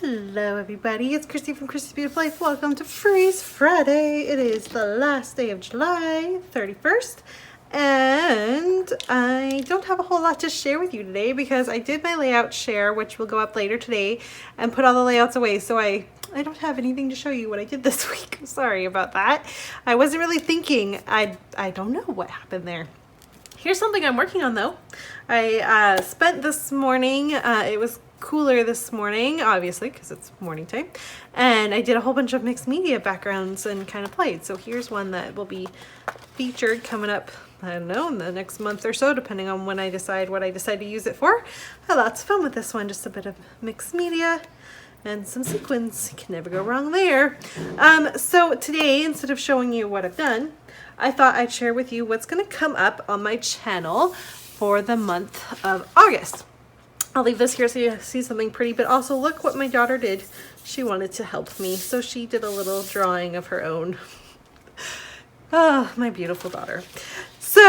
Hello everybody, it's Christy from Christy's Beautiful Life. Welcome to Freeze Friday. It is the last day of July 31st and I don't have a whole lot to share with you today because I did my layout share, which will go up later today, and put all the layouts away, so I don't have anything to show you what I did this week. Sorry about that. I wasn't really thinking. I don't know what happened there. Here's something I'm working on though. I spent this morning, it was cooler this morning, obviously, because it's morning time, and I did a whole bunch of mixed media backgrounds and kind of played. So here's one that will be featured coming up, I don't know, in the next month or so, depending on when I decide what I decide to use it for. I had lots of fun with this one, just a bit of mixed media and some sequins. You can never go wrong there. So today, instead of showing you what I've done, I thought I'd share with you what's going to come up on my channel for the month of August. I'll leave this here so you see something pretty, but also look what my daughter did. She wanted to help me, so she did a little drawing of her own. Oh, my beautiful daughter. So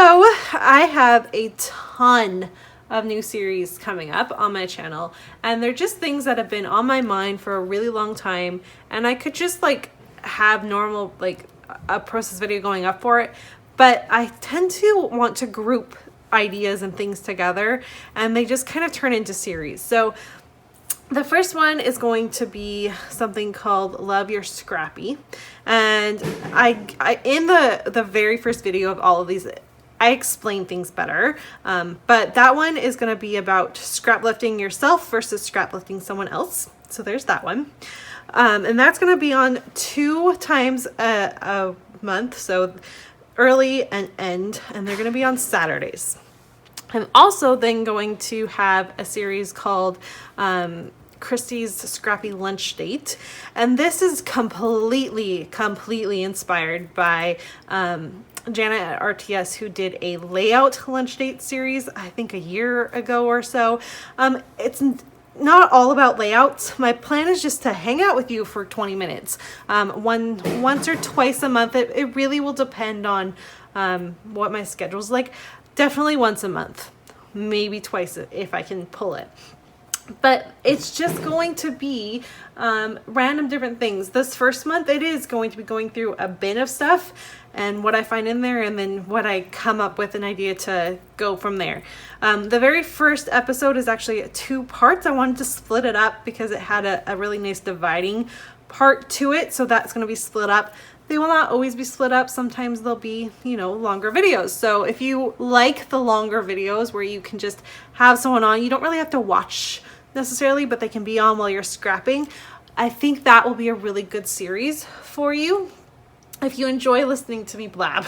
I have a ton of new series coming up on my channel, and they're just things that have been on my mind for a really long time, and I could just like have normal like a process video going up for it, but I tend to want to group ideas and things together, and they just kind of turn into series. So the first one is going to be something called Love Your Scrappy, and I in the very first video of all of these I explain things better, but that one is going to be about scrap lifting yourself versus scrap lifting someone else. So there's that one, and that's going to be on 2 times a month, so early and end, and they're going to be on Saturdays. I'm also then going to have a series called Christy's Scrappy Lunch Date, and this is completely inspired by Jana at RTS, who did a layout lunch date series I think a year ago or so. It's not all about layouts. My plan is just to hang out with you for 20 minutes, once or twice a month. It really will depend on what my schedule's like. Definitely once a month, maybe twice if I can pull it. But it's just going to be random different things. This first month, it is going to be going through a bin of stuff and what I find in there, and then what I come up with an idea to go from there. The very first episode is actually 2 parts. I wanted to split it up because it had a really nice dividing part to it. So that's going to be split up. They will not always be split up. Sometimes they'll be, longer videos. So if you like the longer videos where you can just have someone on, you don't really have to watch necessarily, but they can be on while you're scrapping, I think that will be a really good series for you if you enjoy listening to me blab.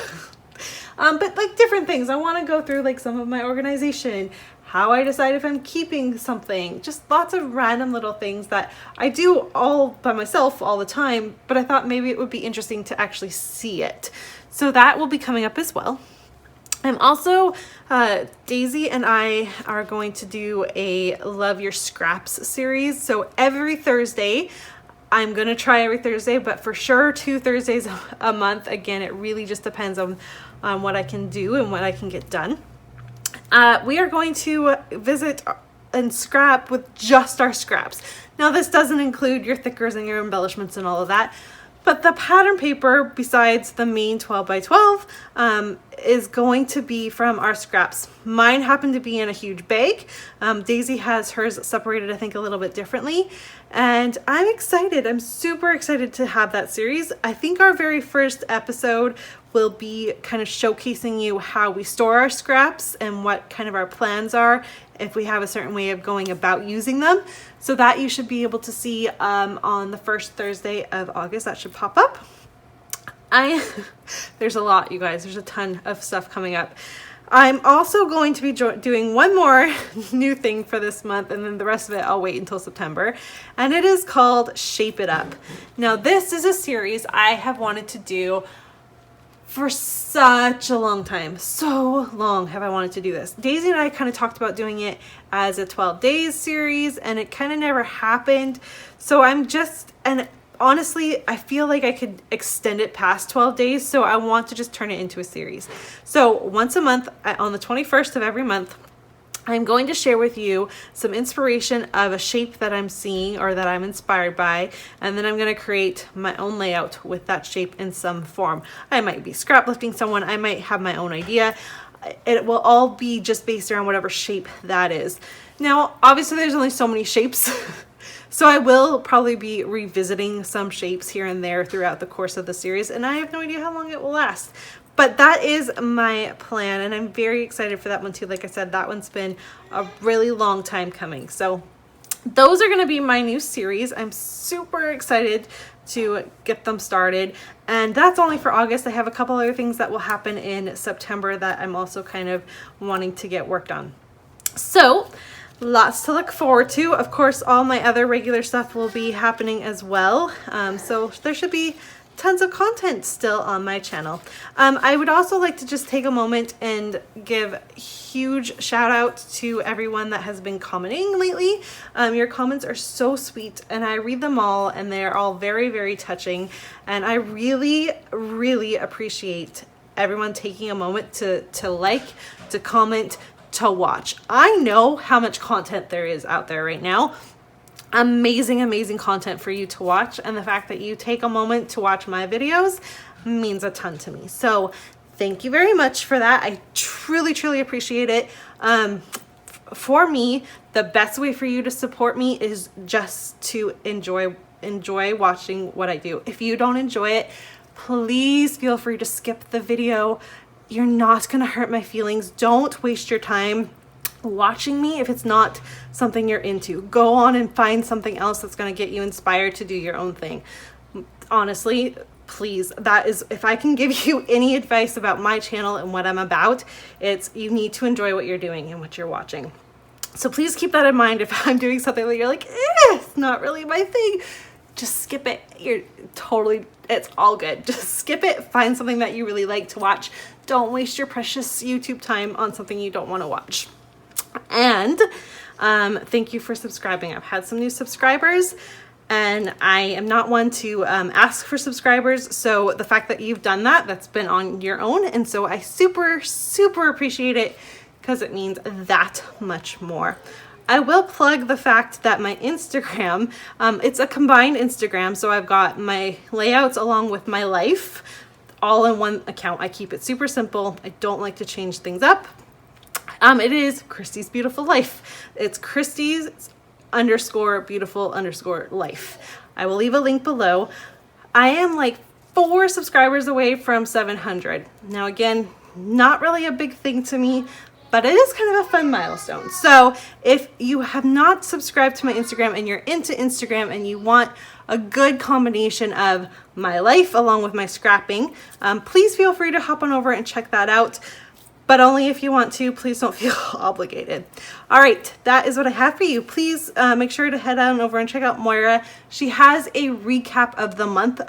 But like different things. I want to go through like some of my organization, how I decide if I'm keeping something, just lots of random little things that I do all by myself all the time, but I thought maybe it would be interesting to actually see it. So that will be coming up as well. I'm also, Daisy and I are going to do a Love Your Scraps series. So every Thursday, I'm going to try every Thursday, but for sure 2 Thursdays a month. Again, it really just depends on what I can do and what I can get done. We are going to visit and scrap with just our scraps. Now, this doesn't include your thickers and your embellishments and all of that, but the pattern paper, besides the main 12 by 12, is going to be from our scraps. Mine happen to be in a huge bag. Daisy has hers separated, I think, a little bit differently. And I'm excited. I'm super excited to have that series. I think our very first episode will be kind of showcasing you how we store our scraps and what kind of our plans are if we have a certain way of going about using them. So that you should be able to see on the first Thursday of August. That should pop up. There's a lot, you guys. There's a ton of stuff coming up. I'm also going to be doing one more new thing for this month, and then the rest of it I'll wait until September. And it is called Shape It Up. Now, this is a series I have wanted to do for such a long time. So long have I wanted to do this. Daisy and I kind of talked about doing it as a 12 days series, and it kind of never happened. So honestly, I feel like I could extend it past 12 days, so I want to just turn it into a series. So once a month, on the 21st of every month, I'm going to share with you some inspiration of a shape that I'm seeing or that I'm inspired by, and then I'm going to create my own layout with that shape in some form. I might be scraplifting someone, I might have my own idea. It will all be just based around whatever shape that is. Now, obviously there's only so many shapes, so I will probably be revisiting some shapes here and there throughout the course of the series, and I have no idea how long it will last. But that is my plan, and I'm very excited for that one too. Like I said, that one's been a really long time coming. So those are going to be my new series. I'm super excited to get them started, and that's only for August. I have a couple other things that will happen in September that I'm also kind of wanting to get worked on. So lots to look forward to. Of course, all my other regular stuff will be happening as well. So there should be tons of content still on my channel. I would also like to just take a moment and give huge shout out to everyone that has been commenting lately. Your comments are so sweet, and I read them all, and they're all very, very touching. And I really, really appreciate everyone taking a moment to like, to comment, to watch. I know how much content there is out there right now. Amazing content for you to watch, and the fact that you take a moment to watch my videos means a ton to me. So thank you very much for that. I truly appreciate it. For me, the best way for you to support me is just to enjoy watching what I do. If you don't enjoy it, please feel free to skip the video. You're not gonna hurt my feelings. Don't waste your time watching me if it's not something you're into. Go on and find something else that's going to get you inspired to do your own thing. Honestly, please, that is, if I can give you any advice about my channel and what I'm about, it's you need to enjoy what you're doing and what you're watching. So please keep that in mind. If I'm doing something that you're like, it's not really my thing, just skip it. It's all good. Just skip it. Find something that you really like to watch. Don't waste your precious YouTube time on something you don't want to watch. And thank you for subscribing. I've had some new subscribers, and I am not one to ask for subscribers, so the fact that you've done that, that's been on your own, and so I super appreciate it, because it means that much more. I will plug the fact that my Instagram, it's a combined Instagram, so I've got my layouts along with my life all in one account. I keep it super simple. I don't like to change things up. It is Christy's Beautiful Life. It's Christy's _beautiful_ life. I will leave a link below. I am like 4 subscribers away from 700. Now again, not really a big thing to me, but it is kind of a fun milestone. So if you have not subscribed to my Instagram and you're into Instagram and you want a good combination of my life along with my scrapping, please feel free to hop on over and check that out. But only if you want to. Please don't feel obligated. All right, that is what I have for you. Please make sure to head on over and check out Moira. She has a recap of the month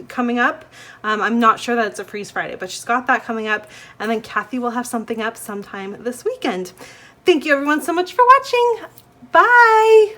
coming up. I'm not sure that it's a Freeze Friday, but she's got that coming up. And then Kathy will have something up sometime this weekend. Thank you everyone so much for watching. Bye.